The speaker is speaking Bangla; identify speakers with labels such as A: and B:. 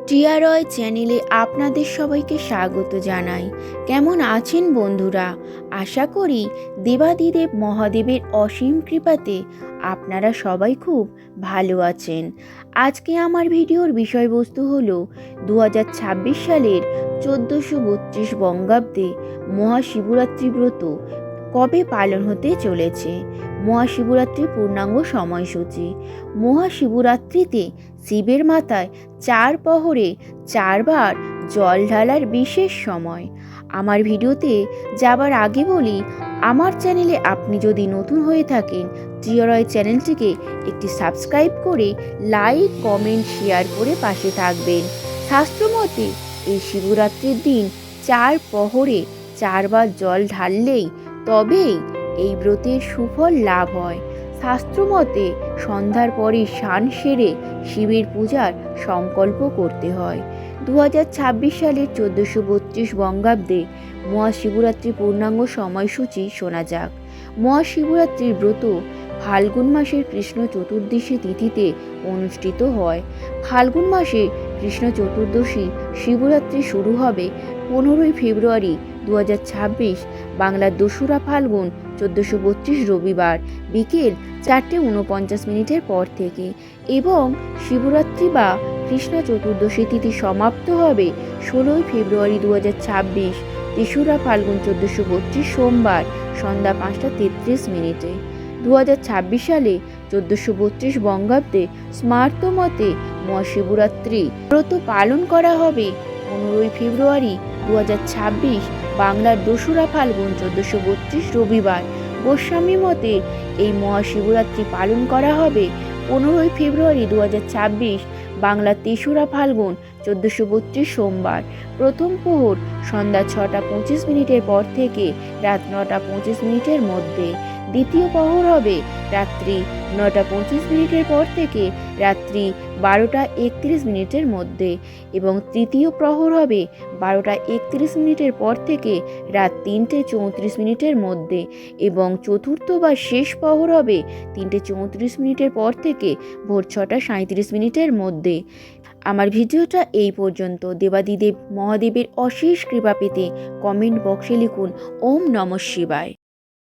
A: টিআরওয়াই চ্যানেলে আপনাদের সবাইকে স্বাগত জানাই। কেমন আছেন বন্ধুরা? আশা করি দেবাদিদেব মহাদেবের অসীম কৃপাতে আপনারা সবাই খুব ভালো আছেন। আজকে আমার ভিডিওর বিষয়বস্তু হলো 2026 সালের 1432 বঙ্গাব্দে মহাশিবরাত্রি ব্রত কবে পালন হতে চলেছে। মহাশিবরাত্রির পূর্ণাঙ্গ সময়সূচি। মহাশিবরাত্রিতে শিবের মাথায় 4 প্রহরে 4 বার জল ঢালার বিশেষ সময়। আমার ভিডিওতে যাবার আগে বলি, আমার চ্যানেলে আপনি যদি নতুন হয়ে থাকেন, টিআরওয়াই চ্যানেলটিকে একটি সাবস্ক্রাইব করে লাইক, কমেন্ট, শেয়ার করে পাশে থাকবেন। শাস্ত্রমতে এই শিবরাত্রির দিন 4 প্রহরে 4 বার জল ঢাললেই তবেই এই ব্রতের সুফল লাভ হয়। শাস্ত্রমতে সন্ধ্যার পরে স্নান সেরে শিবের পূজার সংকল্প করতে হয়। 2026 সালের 1432 বঙ্গাব্দে মহাশিবরাত্রি পূর্ণাঙ্গ সময়সূচি শোনা যাক। মহাশিবরাত্রির ব্রত ফাল্গুন মাসের কৃষ্ণ চতুর্দশী তিথিতে অনুষ্ঠিত হয়। ফাল্গুন মাসে কৃষ্ণ চতুর্দশী শিবরাত্রি শুরু হবে 15ই ফেব্রুয়ারি 2026 বাংলার 2রা ফাল্গুন 1432 রবিবার বিকেল 4:49 পর থেকে এবং শিবরাত্রি বা কৃষ্ণ চতুর্দশী তিথি সমাপ্ত হবে 16ই ফেব্রুয়ারি 2026 তেসরা ফাল্গুন 1432 সোমবার সন্ধ্যা 5:33। 2026 সালে 1432 বঙ্গাব্দে স্মার্ত মতে মহাশিবরাত্রি ব্রত পালন করা হবে 15ই ফেব্রুয়ারি 2026 বাংলার 2রা ফাল্গুন 1432 রবিবার। গোস্বামী মতে এই মহাশিবরাত্রি পালন করা হবে 15ই ফেব্রুয়ারি 2026 বাংলার 3রা ফাল্গুন 1432 সোমবার। প্রথম প্রহর সন্ধ্যা 6:25 পর থেকে রাত 9:25 মধ্যে। দ্বিতীয় প্রহর হবে রাত্রি 9:25 পর থেকে রাত্রি 12:31 মধ্যে এবং তৃতীয় প্রহর হবে 12:31 পর থেকে রাত 3:34 মধ্যে এবং চতুর্থ বা শেষ প্রহর হবে 3:34 পর থেকে ভোর 6:37 মধ্যে। আমার ভিডিওটা এই পর্যন্ত। দেবাদিদেব মহাদেবের অশেষ কৃপা পেতে কমেন্ট বক্সে লিখুন ওম নমঃ শিবায়।